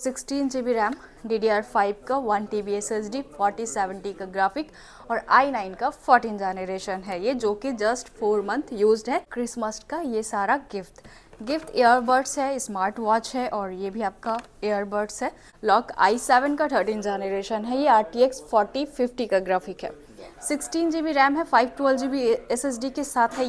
16 GB RAM, DDR5 का 1 TB SSD, 4070 का graphic और i9 का 14 जनरेशन है ये, जो कि जस्ट 4 मंथ यूज्ड है। क्रिसमस का ये सारा गिफ्ट ईयरबड्स है, स्मार्ट वॉच है और ये भी आपका ईयरबड्स है। लॉक i7 का 13 जनरेशन है, ये RTX 4050 का ग्राफिक है। 16 GB रैम है, 512 GB SSD के साथ है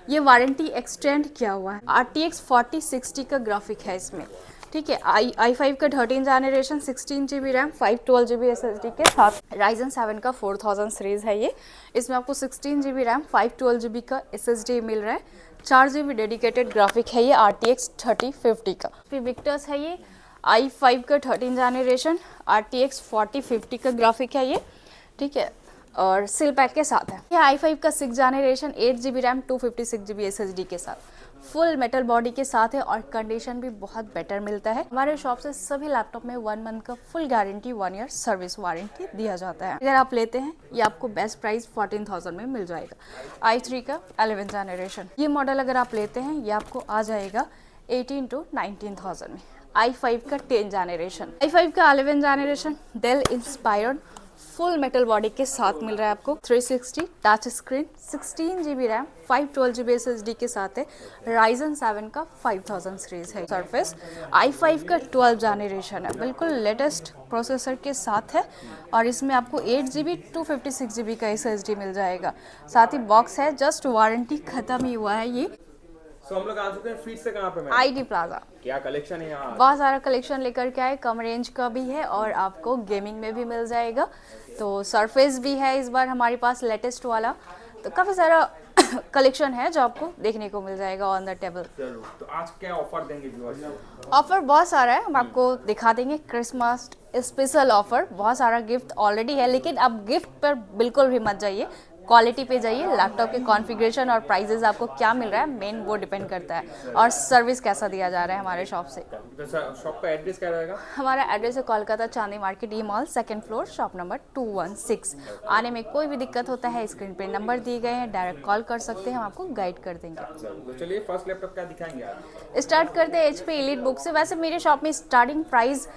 ये वारंटी एक्सटेंड किया हुआ है। RTX 4060 का ग्राफिक है इसमें, ठीक है। i5 का 13 generation, 16 GB RAM, 512 GB SSD के साथ। Ryzen 7 का 4000 सीरीज है ये, इसमें आपको 16 GB रैम, 512 GB का SSD मिल रहा है। 4 GB डेडिकेटेड ग्राफिक है ये, RTX 3050 का। फिर विक्टर्स है ये, i5 का 13 जनरेशन, RTX 4050 का ग्राफिक है ये, ठीक है, और सिल पैक के साथ है। ये i5 का 6 generation, 8 GB RAM, 256 GB SSD के साथ, फुल मेटल बॉडी के साथ है और कंडीशन भी बहुत बेटर मिलता है। हमारे शॉप से सभी लैपटॉप में 1 मंथ का full guarantee, 1 year service warranty दिया जाता है। अगर आप लेते हैं ये आपको बेस्ट प्राइस 14,000 में मिल जाएगा। i3 का 11 जनरेशन, ये मॉडल अगर आप लेते हैं ये आपको आ जाएगा 18 to 19,000 में। i5 का 10 जनरेशन, i5 का 11 generation, Dell inspired full metal body के साथ मिल रहा है आपको। 360 touch screen, 16 GB RAM, 512 GB SSD के साथ है। Ryzen 7 का 5000 सीरीज है। सरफेस i5 का 12 जनरेशन है, बिल्कुल लेटेस्ट प्रोसेसर के साथ है और इसमें आपको 8 GB 256 GB का SSD मिल जाएगा। साथ ही बॉक्स है, जस्ट वारंटी खत्म ही हुआ है ये। हम लोग आ चुके हैं फीट से कहाँ पे? ID plaza. क्या कलेक्शन है यहाँ? बहुत सारा कलेक्शन लेकर के आए, कम रेंज का भी है और आपको गेमिंग में भी मिल जाएगा। तो सरफेस भी है इस बार हमारे पास लेटेस्ट वाला, तो काफ़ी सारा कलेक्शन है जो आपको देखने को मिल जाएगा ऑन द टेबल। तो आज क्या ऑफर देंगे व्यूअर्स को? ऑफर बहुत सारा है, हम आपको दिखा देंगे। क्रिसमस स्पेशल ऑफर, बहुत सारा गिफ्ट ऑलरेडी है, लेकिन अब गिफ्ट पर बिल्कुल भी मत जाइए, क्वालिटी पे जाइए। लैपटॉप के कॉन्फ़िगरेशन और प्राइजेस आपको क्या मिल रहा है मेन वो डिपेंड करता है, और सर्विस कैसा दिया जा रहा है हमारे शॉप से। शॉप का एड्रेस क्या रहेगा? हमारा एड्रेस है Kolkata Chandi market, E mall, 2nd floor, shop number 216। आने में कोई भी दिक्कत होता है स्क्रीन पे नंबर दिए गए हैं, डायरेक्ट कॉल कर सकते हैं, हम आपको गाइड कर देंगे। तो चलिए फर्स्ट लैपटॉप क्या दिखाएंगे आज? स्टार्ट करते हैं HP एलीट बुक से। वैसे मेरे शॉप में स्टार्टिंग प्राइस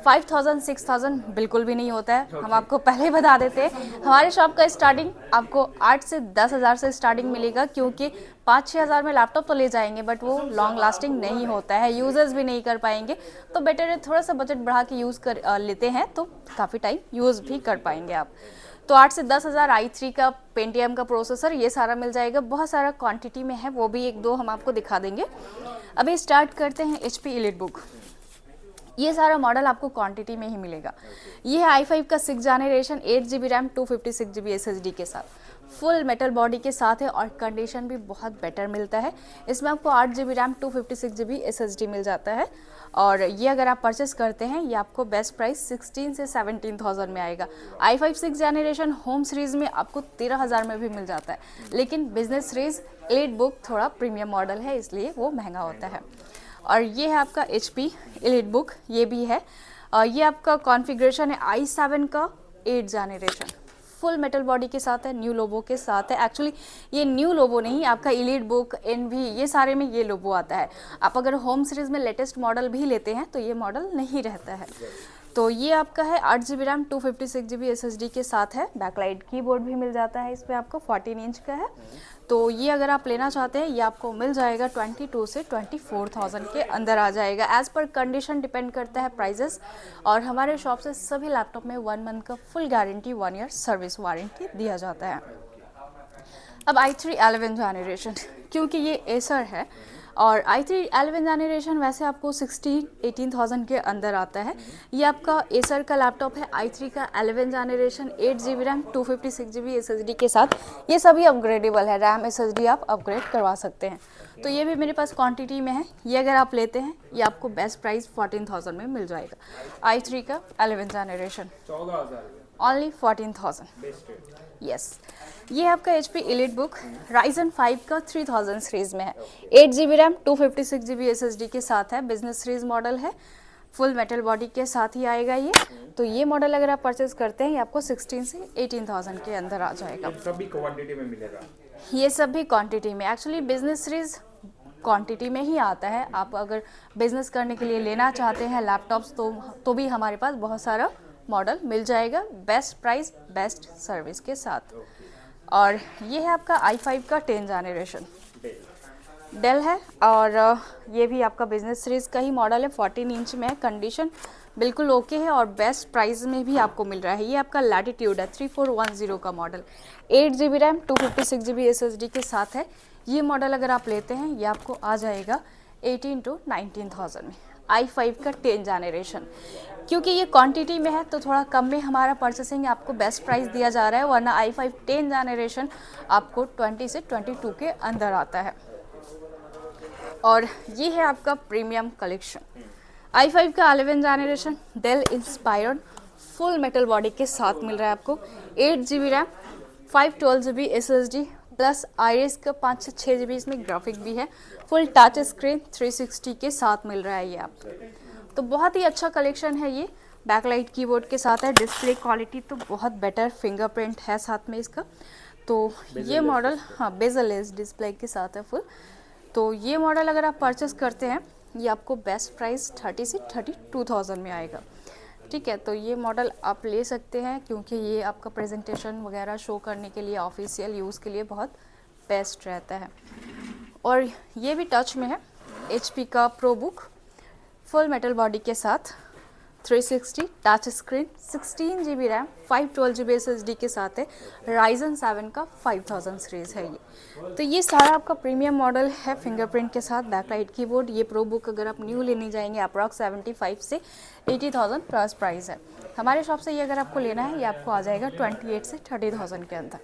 5,000 6,000 बिल्कुल भी नहीं होता है, हम आपको पहले ही बता देते हैं। हमारे शॉप का स्टार्टिंग आपको 8 से 10,000 से स्टार्टिंग मिलेगा, क्योंकि 5-6 हज़ार में लैपटॉप तो ले जाएंगे बट वो लॉन्ग लास्टिंग नहीं होता है, यूजर्स भी नहीं कर पाएंगे। तो बेटर है थोड़ा सा बजट बढ़ा के यूज़ कर लेते हैं तो काफ़ी टाइम यूज़ भी कर पाएंगे आप। तो 8 से 10,000 i3 का पेंटियम का प्रोसेसर, ये सारा मिल जाएगा। बहुत सारा क्वांटिटी में है, वो भी 1-2 हम आपको दिखा देंगे। अभी स्टार्ट करते हैं HP एलीट बुक। ये सारा मॉडल आपको क्वांटिटी में ही मिलेगा। ये है i5 का 6 generation, 8 GB RAM, 256 GB SSD के साथ, फुल मेटल बॉडी के साथ है और कंडीशन भी बहुत बेटर मिलता है। इसमें आपको 8 GB रैम, 256 GB SSD मिल जाता है और ये अगर आप परचेस करते हैं ये आपको बेस्ट प्राइस 16 से 17,000 में आएगा। i5 6 जनरेशन होम सीरीज़ में आपको 13,000 में भी मिल जाता है, लेकिन बिजनेस सीरीज़ एलीट बुक थोड़ा प्रीमियम मॉडल है इसलिए वो महंगा होता है। और ये है आपका HP एलीट बुक, ये भी है। ये आपका कॉन्फ़िगरेशन है i7 का 8 जनरेशन, फुल मेटल बॉडी के साथ है, न्यू लोगो के साथ है। एक्चुअली ये न्यू लोगो नहीं, आपका एलीट बुक, NV, ये सारे में ये लोगो आता है। आप अगर होम सीरीज़ में लेटेस्ट मॉडल भी लेते हैं तो ये मॉडल नहीं रहता है। तो ये आपका है 8 GB रैम, 256 GB SSD के साथ है। बैकलाइट कीबोर्ड भी मिल जाता है, इस पर आपको 14 इंच का है। तो ये अगर आप लेना चाहते हैं ये आपको मिल जाएगा 22 से 24,000 के अंदर आ जाएगा। एज़ पर कंडीशन डिपेंड करता है प्राइजेस, और हमारे शॉप से सभी लैपटॉप में 1 मंथ का full guarantee, 1 year service warranty दिया जाता है। अब i3 11 जनरेशन, क्योंकि ये एसर है और i3 11 जनरेशन वैसे आपको 18,000 के अंदर आता है। ये आपका एसर का लैपटॉप है, i3 का 11 generation, 8 GB RAM, 256 GB SSD के साथ। ये सभी अपग्रेडेबल है, रैम SSD आप अपग्रेड करवा सकते हैं। तो ये भी मेरे पास क्वांटिटी में है, ये अगर आप लेते हैं ये आपको बेस्ट प्राइस 14,000 में मिल जाएगा। i3 का 11 जनरेशन 14,000 ओनली 14,000। यस, ये आपका HP एलीट बुक Ryzen 5 का 3000 सीरीज़ में है, 8 GB रैम, 256 GB SSD के साथ है। बिजनेस सीरीज़ मॉडल है, फुल मेटल बॉडी के साथ ही आएगा ये। तो ये मॉडल अगर आप परचेज करते हैं ये आपको 16 से 18,000 के अंदर आ जाएगा। सभी क्वांटिटी में मिलेगा? ये सब भी क्वांटिटी में। एक्चुअली बिजनेस सीरीज़ क्वांटिटी में ही आता है। आप अगर बिजनेस करने के लिए लेना चाहते हैं लैपटॉप्स तो भी हमारे पास बहुत सारा मॉडल मिल जाएगा, बेस्ट प्राइस बेस्ट सर्विस के साथ। और ये है आपका i5 का 10 जनरेशन डेल है, और ये भी आपका बिजनेस सीरीज का ही मॉडल है। 14 इंच में कंडीशन बिल्कुल ओके है और बेस्ट प्राइस में भी आपको मिल रहा है। ये आपका लैटिट्यूड है 3410 का model, 8 GB RAM 256 GB SSD के साथ है। ये मॉडल अगर आप लेते हैं ये आपको आ जाएगा 18 to 19,000 में। i5 का 10 जनरेशन, क्योंकि ये क्वांटिटी में है तो थोड़ा कम में हमारा परचेसिंग आपको बेस्ट प्राइस दिया जा रहा है, वरना i5 10 जनरेशन आपको 20 से 22 के अंदर आता है। और ये है आपका प्रीमियम कलेक्शन i5 का 11 generation Dell Inspiron full metal body के साथ मिल रहा है आपको। 8 GB RAM 512 GB SSD plus iris का 5 से 6 GB इसमें ग्राफिक भी है। फुल टच स्क्रीन 360 के साथ मिल रहा है ये आपको, तो बहुत ही अच्छा कलेक्शन है ये। बैकलाइट कीबोर्ड के साथ है, डिस्प्ले क्वालिटी तो बहुत बेटर, फिंगरप्रिंट है साथ में इसका। तो ये मॉडल हाँ बेजलेस डिस्प्ले के साथ है फुल। तो ये मॉडल अगर आप परचेस करते हैं ये आपको बेस्ट प्राइस 30 से 32,000 में आएगा। ठीक है, तो ये मॉडल आप ले सकते हैं क्योंकि ये आपका प्रेजेंटेशन वगैरह शो करने के लिए, ऑफिशियल यूज़ के लिए बहुत बेस्ट रहता है। और ये भी टच में है, HP का pro book full metal body के साथ 360 touch screen 16 GB RAM 512 GB SSD के साथ है। Ryzen 7 का 5000 सीरीज़ है ये। तो ये सारा आपका प्रीमियम मॉडल है फिंगरप्रिंट के साथ, बैकलाइट कीबोर्ड। ये प्रो बुक अगर आप न्यू लेने जाएंगे अप्रॉक्स 75 से 80,000 प्लस प्राइस है। हमारे शॉप से ये अगर आपको लेना है ये आपको आ जाएगा 28 से 30,000 के अंदर।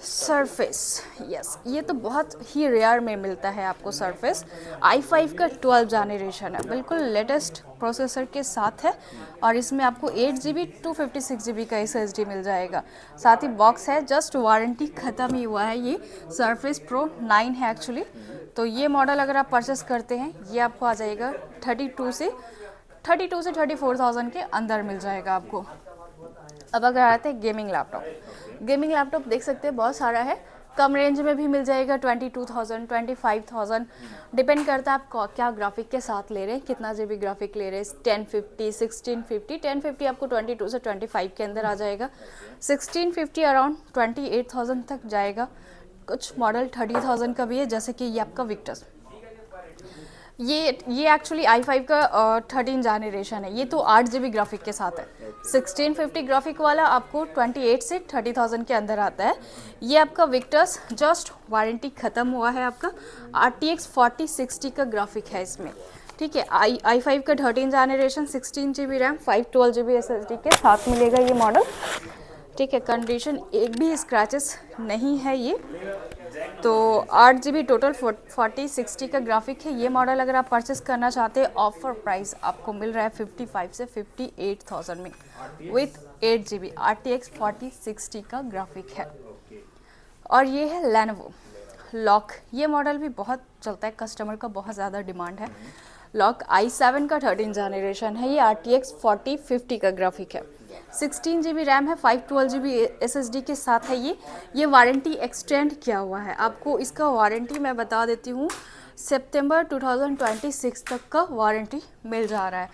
सरफेस, यस ये तो बहुत ही रेयर में मिलता है आपको सरफेस। i5 का 12 जनरेशन है, बिल्कुल लेटेस्ट प्रोसेसर के साथ है और इसमें आपको 8 GB 256 GB का SSD मिल जाएगा। साथ ही बॉक्स है, जस्ट वारंटी ख़त्म ही हुआ है। ये सरफेस प्रो 9 है एक्चुअली। तो ये मॉडल अगर आप परचेस करते हैं ये आपको आ जाएगा 32 से 34,000 के अंदर मिल जाएगा आपको। अब अगर आते हैं गेमिंग लैपटॉप देख सकते हैं बहुत सारा है, कम रेंज में भी मिल जाएगा 22,000 25,000, डिपेंड करता है आप क्या ग्राफिक के साथ ले रहे हैं, कितना GB ग्राफिक ले रहे हैं। 1050 1650 1050 आपको 22 से 25 के अंदर आ जाएगा। 1650 अराउंड 28,000 तक जाएगा। कुछ मॉडल 30,000 का भी है, जैसे कि ये आपका विक्टस। ये एक्चुअली i5 का 13 जनरेशन है। ये तो 8 GB ग्राफिक के साथ है। 1650 ग्राफिक वाला आपको 28 से 30,000 के अंदर आता है। ये आपका विक्टस जस्ट वारंटी ख़त्म हुआ है आपका। RTX 4060 का ग्राफिक है इसमें। ठीक है, i5 का 13 generation 16 GB RAM 512 GB SSD के साथ मिलेगा ये मॉडल। ठीक है, कंडीशन एक भी स्क्रैचेस नहीं है ये। तो 8 GB टोटल 4060 का ग्राफिक है। ये मॉडल अगर आप परचेस करना चाहते हैं ऑफर प्राइस आपको मिल रहा है 55 से 58,000 में विथ 8 GB RTX 4060 का ग्राफिक है। और ये है Lenovo लॉक। ये मॉडल भी बहुत चलता है, कस्टमर का बहुत ज़्यादा डिमांड है। लॉक i7 का 13 जनरेशन है। ये RTX 4050 का ग्राफिक है। 16 GB रैम है 512 GB SSD के साथ है ये वारंटी एक्सटेंड किया हुआ है। आपको इसका वारंटी मैं बता देती हूँ, सितंबर 2026 तक का वारंटी मिल जा रहा है।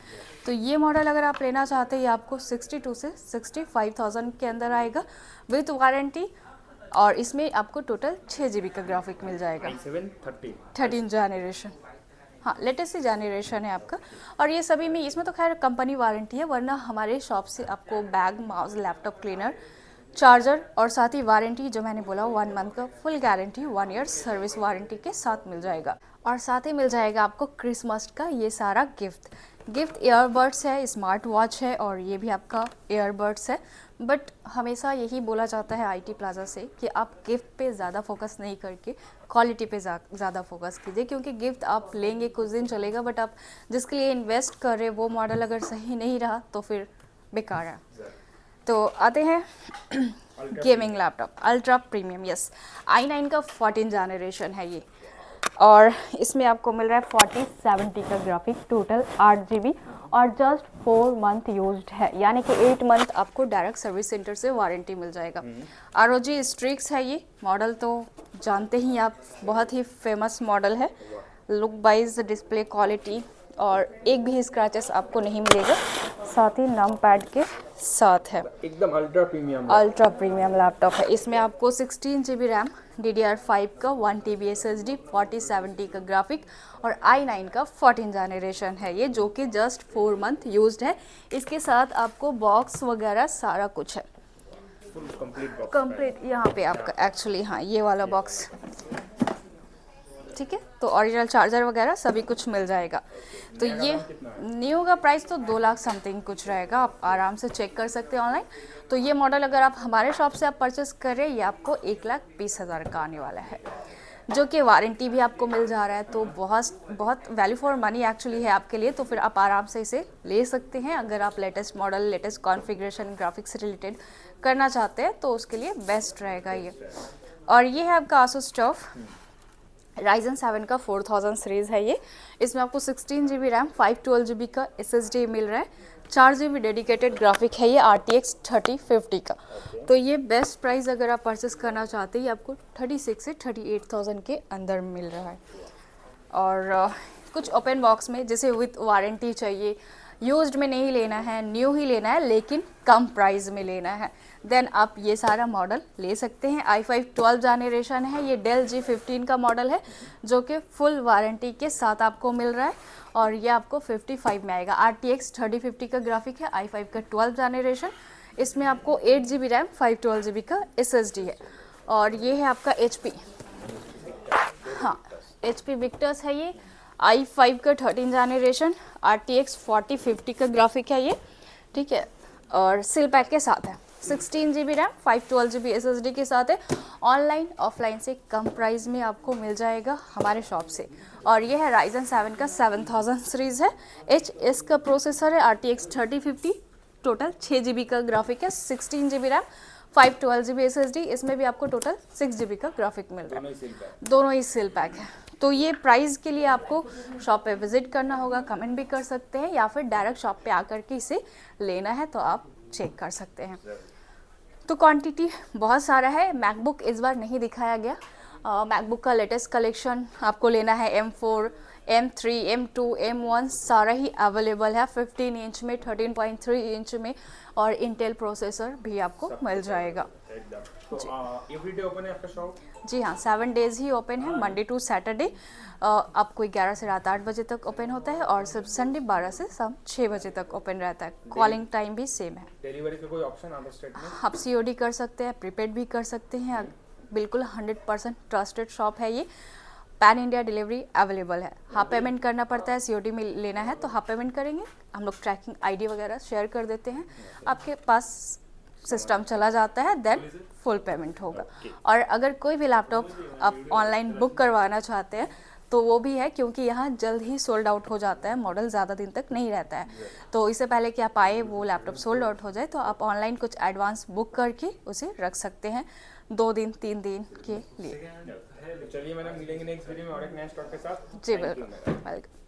तो ये मॉडल अगर आप लेना चाहते हैं ये आपको 62 से 65,000 के अंदर आएगा विथ वारंटी। और इसमें आपको टोटल 6 GB का ग्राफिक मिल जाएगा। 13 जनरेशन, हाँ लेटेस्ट जनरेशन है आपका। और ये सभी में, इसमें तो खैर कंपनी वारंटी है, वरना हमारे शॉप से आपको bag, mouse, laptop cleaner, charger और साथ ही वारंटी जो मैंने बोला 1 मंथ का full guarantee 1 year service warranty के साथ मिल जाएगा। और साथ ही मिल जाएगा आपको क्रिसमस का ये सारा गिफ्ट ईयरबड्स है, स्मार्ट वॉच है और ये भी आपका ईयरबड्स है। बट हमेशा यही बोला जाता है IT प्लाजा से कि आप गिफ्ट पे ज़्यादा फोकस नहीं करके क्वालिटी पे ज़्यादा फोकस कीजिए, क्योंकि गिफ्ट आप लेंगे कुछ दिन चलेगा, बट आप जिसके लिए इन्वेस्ट कर रहे वो मॉडल अगर सही नहीं रहा तो फिर बेकार है। तो आते हैं gaming laptop ultra premium, yes i9 का 14 जनरेशन है ये। और इसमें आपको मिल रहा है 4070 का ग्राफिक, टोटल 8 GB और जस्ट 4 मंथ यूज्ड है, यानी कि 8 मंथ आपको डायरेक्ट सर्विस सेंटर से वारंटी मिल जाएगा। ROG स्ट्रिक्स है ये मॉडल, तो जानते ही आप, बहुत ही फेमस मॉडल है। लुक वाइज, डिस्प्ले क्वालिटी और एक भी स्क्रैचेस आपको नहीं मिलेगा, साथ ही नम पैड के साथ है। एकदम अल्ट्रा प्रीमियम लैपटॉप है। इसमें आपको 16 GB रैम, DDR5 का 1 TB SSD, 4070 का ग्राफिक और i9 का 14 जनरेशन है ये, जो कि जस्ट 4 मंथ यूज्ड है। इसके साथ आपको बॉक्स वगैरह सारा कुछ है, फुल कंप्लीट। यहाँ पे आपका एक्चुअली हाँ ये वाला बॉक्स, ठीक है, तो ओरिजिनल चार्जर वगैरह सभी कुछ मिल जाएगा। तो ये न्यू का प्राइस तो 2 लाख समथिंग कुछ रहेगा, आप आराम से चेक कर सकते हैं ऑनलाइन। तो ये मॉडल अगर आप हमारे शॉप से आप परचेस कर रहे हैं, ये आपको 1,20,000 का आने वाला है, जो कि वारंटी भी आपको मिल जा रहा है। तो बहुत वैल्यू फॉर मनी एक्चुअली है आपके लिए। तो फिर आप आराम से इसे ले सकते हैं अगर आप latest model, latest configuration, graphics से रिलेटेड करना चाहते हैं, तो उसके लिए बेस्ट रहेगा ये। और ये है आपका Asus TUF Ryzen 7 का 4000 सीरीज़ है ये। इसमें आपको 16 GB रैम, 512 GB का SSD मिल रहा है, 4 GB डेडिकेटेड ग्राफिक है ये RTX 3050 का। तो ये बेस्ट प्राइस अगर आप परचेस करना चाहते हैं, ये आपको 36 से 38,000 के अंदर मिल रहा है। और कुछ ओपन बॉक्स में जैसे विथ वारंटी चाहिए, यूज्ड में नहीं लेना है, न्यू ही लेना है लेकिन कम प्राइस में लेना है, देन आप ये सारा मॉडल ले सकते हैं। i5 12 जनरेशन है ये, डेल G15 का मॉडल है, जो कि फुल वारंटी के साथ आपको मिल रहा है और ये आपको 55 में आएगा। RTX 3050 का ग्राफिक है, i5 का 12 जनरेशन। इसमें आपको 8 GB रैम, 512 GB का SSD है। और ये है आपका HP, हाँ HP विक्टर्स है ये, i5 का 13 जनरेशन, RTX 4050 का ग्राफिक है ये, ठीक है, और सिल पैक के साथ है। 16 GB रैम, 512 GB SSD के साथ है। ऑनलाइन ऑफलाइन से कम प्राइस में आपको मिल जाएगा हमारे शॉप से। और ये है Ryzen 7 का 7000 सीरीज़ है, HS का प्रोसेसर है, RTX 3050, टोटल 6 GB का ग्राफिक है, 16 GB रैम, 512 GB SSD। इसमें भी आपको टोटल 6 GB का ग्राफिक मिल रहा है, दोनों ही सील पैक है। तो ये प्राइस के लिए आपको शॉप पे विजिट करना होगा, कमेंट भी कर सकते हैं, या फिर डायरेक्ट शॉप पे आकर के इसे लेना है तो आप चेक कर सकते हैं। तो क्वांटिटी बहुत सारा है। मैकबुक इस बार नहीं दिखाया गया, मैकबुक का लेटेस्ट कलेक्शन आपको लेना है, M4, M3, M2, M1 सारा ही अवेलेबल है, 15 इंच में, 13.3 इंच में, और इंटेल प्रोसेसर भी आपको मिल जाएगा। तो एवरीडे ओपन है आपका शॉप? जी हाँ, 7 डेज़ ही ओपन है, मंडे टू सैटरडे। आपको 11 से रात 8 बजे तक ओपन होता है और सिर्फ संडे 12 से शाम 6 बजे तक ओपन रहता है। कॉलिंग टाइम भी सेम है। डिलीवरी का कोई ऑप्शन अदर स्टेट में? आप COD कर सकते हैं, प्रीपेड भी कर सकते हैं। बिल्कुल 100% ट्रस्टेड शॉप है ये, पैन इंडिया डिलीवरी अवेलेबल है। हाफ पेमेंट करना पड़ता है, COD में लेना है तो हाफ पेमेंट करेंगे, हम लोग ट्रैकिंग ID वगैरह शेयर कर देते हैं, आपके पास सिस्टम चला जाता है, देन फुल पेमेंट होगा। और अगर कोई भी लैपटॉप आप ऑनलाइन बुक करवाना चाहते हैं तो वो भी है, क्योंकि यहाँ जल्द ही सोल्ड आउट हो जाता है, मॉडल ज़्यादा दिन तक नहीं रहता है। तो इससे पहले कि आप आए वो लैपटॉप सोल्ड आउट हो जाए, तो आप ऑनलाइन कुछ एडवांस बुक करके उसे रख सकते हैं 2 दिन 3 दिन के लिए। चलिए मैडम, मिलेंगे नेक्स्ट वीडियो में और एक नया स्टॉक के साथ। जी बिल्कुल, वेलकम।